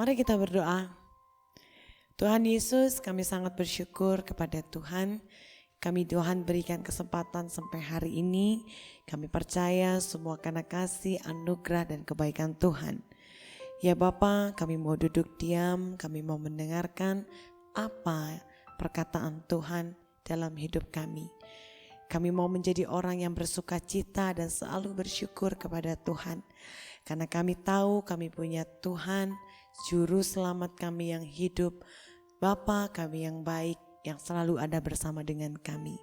Mari kita berdoa. Tuhan Yesus, kami sangat bersyukur kepada Tuhan. Tuhan berikan kesempatan sampai hari ini. Kami percaya semua karena kasih, anugerah dan kebaikan Tuhan. Ya Bapa, kami mau duduk diam, kami mau mendengarkan apa perkataan Tuhan dalam hidup kami. Kami mau menjadi orang yang bersuka cita dan selalu bersyukur kepada Tuhan. Karena kami tahu kami punya Tuhan, Juru Selamat kami yang hidup, Bapa kami yang baik, yang selalu ada bersama dengan kami.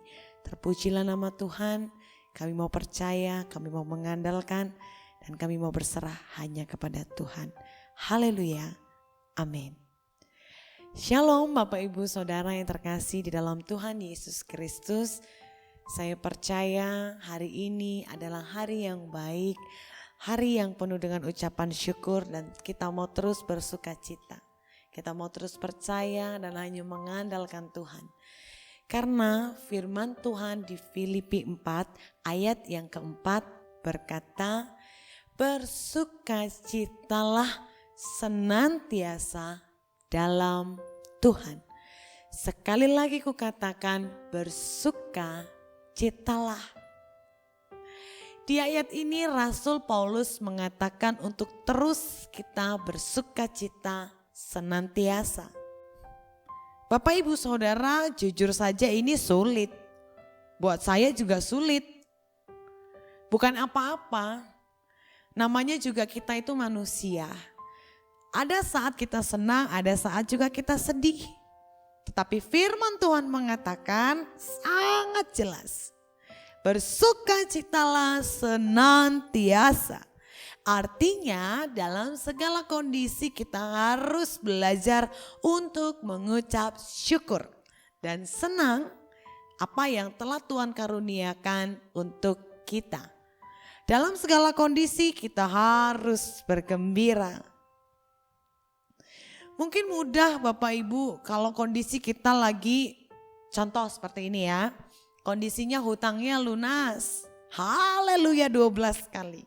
Terpujilah nama Tuhan, kami mau percaya, kami mau mengandalkan, dan kami mau berserah hanya kepada Tuhan. Haleluya, amin. Shalom Bapak Ibu Saudara yang terkasih di dalam Tuhan Yesus Kristus. Saya percaya hari ini adalah hari yang baik, hari yang penuh dengan ucapan syukur, dan kita mau terus bersuka cita. Kita mau terus percaya dan hanya mengandalkan Tuhan. Karena firman Tuhan di Filipi 4 ayat yang keempat berkata, bersukacitalah senantiasa dalam Tuhan. Sekali lagi kukatakan, bersukacitalah. Di ayat ini Rasul Paulus mengatakan untuk terus kita bersukacita senantiasa. Bapak Ibu Saudara, jujur saja ini sulit. Buat saya juga sulit. Bukan apa-apa. Namanya juga kita itu manusia. Ada saat kita senang, ada saat juga kita sedih. Tetapi firman Tuhan mengatakan sangat jelas. Bersukacitalah senantiasa. Artinya dalam segala kondisi kita harus belajar untuk mengucap syukur. Dan senang apa yang telah Tuhan karuniakan untuk kita. Dalam segala kondisi kita harus bergembira. Mungkin mudah Bapak Ibu kalau kondisi kita lagi, contoh seperti ini ya. Kondisinya hutangnya lunas. Haleluya 12 kali.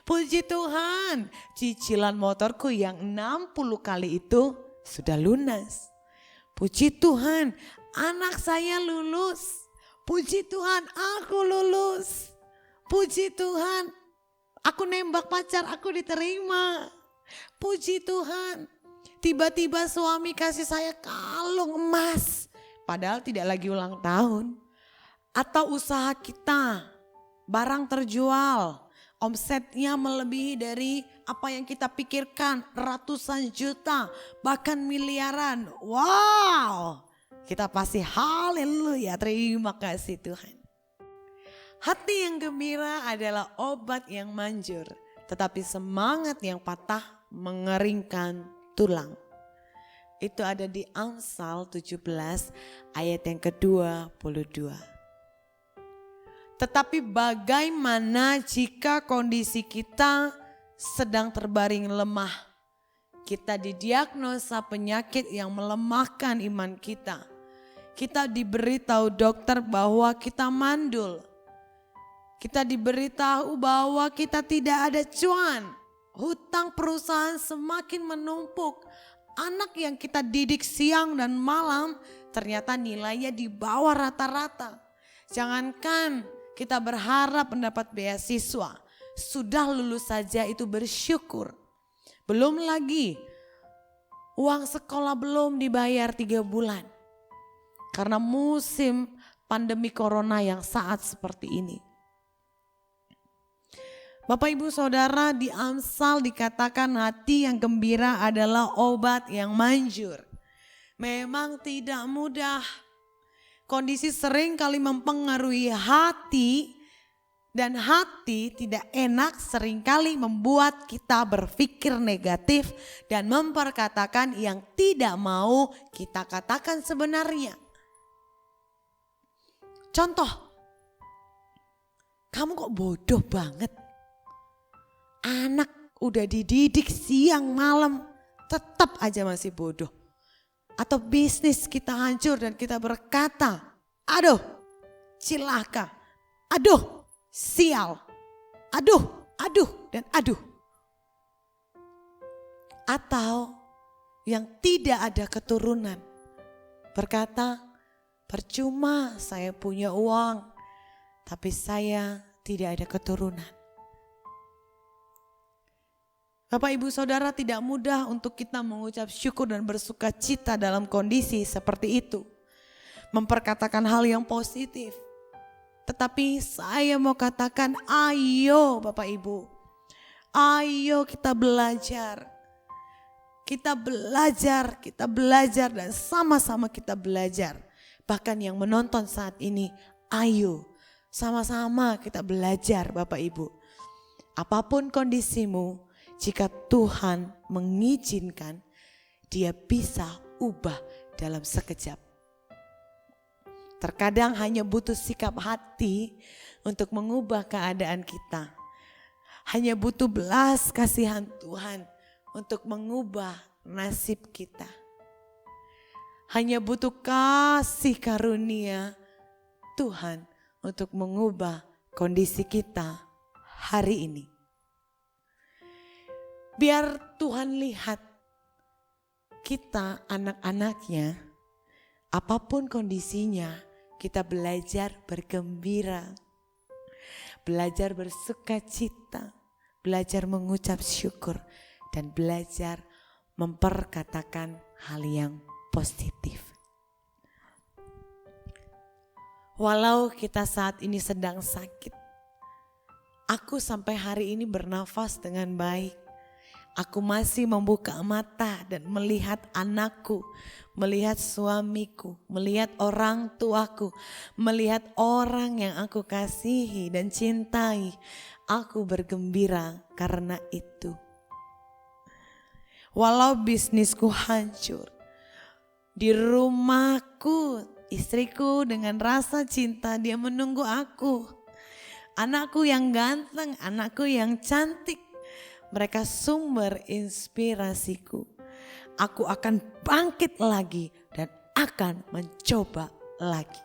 Puji Tuhan, cicilan motorku yang 60 kali itu sudah lunas. Puji Tuhan, anak saya lulus. Puji Tuhan, aku lulus. Puji Tuhan, aku nembak pacar, aku diterima. Puji Tuhan, tiba-tiba suami kasih saya kalung emas. Padahal tidak lagi ulang tahun. Atau usaha kita, barang terjual. Omsetnya melebihi dari apa yang kita pikirkan, ratusan juta, bahkan miliaran. Wow, kita pasti haleluya, terima kasih Tuhan. Hati yang gembira adalah obat yang manjur, tetapi semangat yang patah mengeringkan tulang. Itu ada di Amsal 17 ayat yang ke-22. Tetapi bagaimana jika kondisi kita sedang terbaring lemah? Kita didiagnosa penyakit yang melemahkan iman kita. Kita diberitahu dokter bahwa kita mandul. Kita diberitahu bahwa kita tidak ada cuan. Hutang perusahaan semakin menumpuk. Anak yang kita didik siang dan malam ternyata nilainya di bawah rata-rata. Jangankan kita berharap mendapat beasiswa, sudah lulus saja itu bersyukur. Belum lagi uang sekolah belum dibayar 3 bulan. Karena musim pandemi corona yang saat seperti ini. Bapak Ibu Saudara, di Amsal dikatakan hati yang gembira adalah obat yang manjur. Memang tidak mudah. Kondisi sering kali mempengaruhi hati, dan hati tidak enak seringkali membuat kita berpikir negatif dan memperkatakan yang tidak mau kita katakan sebenarnya. Contoh, kamu kok bodoh banget. Anak udah dididik siang malam tetap aja masih bodoh. Atau bisnis kita hancur dan kita berkata, aduh cilaka, aduh sial, aduh, dan aduh. Atau yang tidak ada keturunan berkata, percuma saya punya uang, tapi saya tidak ada keturunan. Bapak Ibu Saudara, tidak mudah untuk kita mengucap syukur dan bersuka cita dalam kondisi seperti itu. Memperkatakan hal yang positif. Tetapi saya mau katakan, ayo Bapak Ibu, ayo kita belajar. Kita belajar dan sama-sama kita belajar. Bahkan yang menonton saat ini, ayo sama-sama kita belajar Bapak Ibu. Apapun kondisimu, jika Tuhan mengizinkan, Dia bisa ubah dalam sekejap. Terkadang hanya butuh sikap hati untuk mengubah keadaan kita. Hanya butuh belas kasihan Tuhan untuk mengubah nasib kita. Hanya butuh kasih karunia Tuhan untuk mengubah kondisi kita hari ini. Biar Tuhan lihat kita anak-anaknya, apapun kondisinya, kita belajar bergembira, belajar bersuka cita, belajar mengucap syukur, dan belajar memperkatakan hal yang positif. Walau kita saat ini sedang sakit, aku sampai hari ini bernafas dengan baik. Aku masih membuka mata dan melihat anakku, melihat suamiku, melihat orang tuaku, melihat orang yang aku kasihi dan cintai. Aku bergembira karena itu. Walau bisnisku hancur, di rumahku, istriku dengan rasa cinta dia menunggu aku. Anakku yang ganteng, anakku yang cantik. Mereka sumber inspirasiku. Aku akan bangkit lagi dan akan mencoba lagi.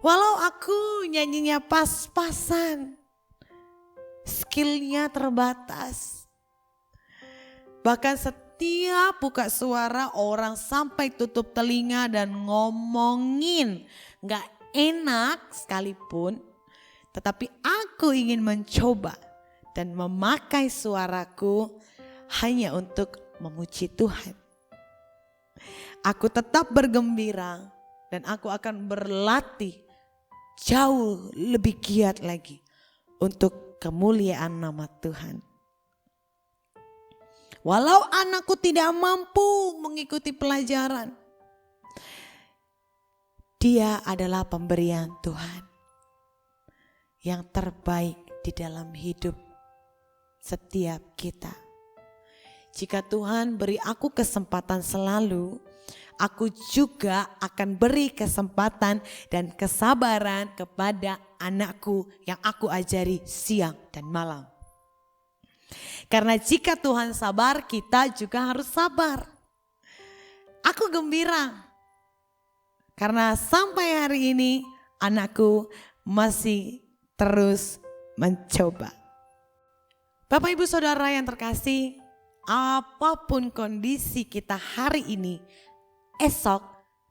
Walau aku nyanyinya pas-pasan, skillnya terbatas. Bahkan setiap buka suara orang sampai tutup telinga dan ngomongin gak enak sekalipun. Tetapi aku ingin mencoba dan memakai suaraku hanya untuk memuji Tuhan. Aku tetap bergembira dan aku akan berlatih jauh lebih giat lagi untuk kemuliaan nama Tuhan. Walau anakku tidak mampu mengikuti pelajaran, dia adalah pemberian Tuhan yang terbaik di dalam hidup setiap kita. Jika Tuhan beri aku kesempatan selalu, aku juga akan beri kesempatan dan kesabaran kepada anakku yang aku ajari siang dan malam. Karena jika Tuhan sabar, kita juga harus sabar. Aku gembira karena sampai hari ini anakku masih terus mencoba. Bapak Ibu Saudara yang terkasih, apapun kondisi kita hari ini, esok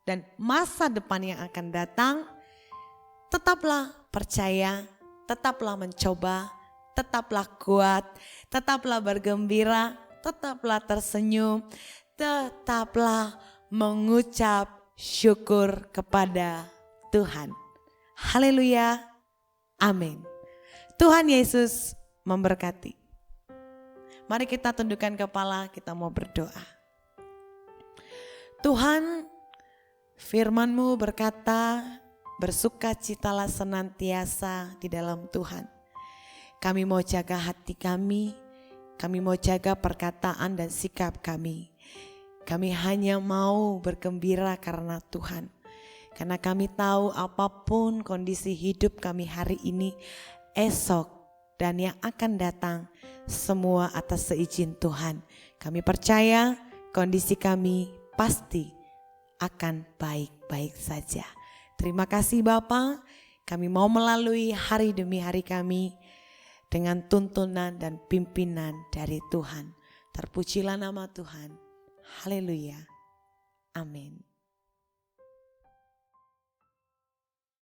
dan masa depan yang akan datang, tetaplah percaya, tetaplah mencoba, tetaplah kuat, tetaplah bergembira, tetaplah tersenyum, tetaplah mengucap syukur kepada Tuhan. Haleluya, amin. Tuhan Yesus memberkati. Mari kita tundukkan kepala, kita mau berdoa. Tuhan, firman-Mu berkata, bersukacitalah senantiasa di dalam Tuhan. Kami mau jaga hati kami mau jaga perkataan dan sikap kami. Kami hanya mau bergembira karena Tuhan. Karena kami tahu apapun kondisi hidup kami hari ini, esok dan yang akan datang, semua atas seizin Tuhan. Kami percaya kondisi kami pasti akan baik-baik saja. Terima kasih Bapa, kami mau melalui hari demi hari kami dengan tuntunan dan pimpinan dari Tuhan. Terpujilah nama Tuhan. Haleluya. Amin.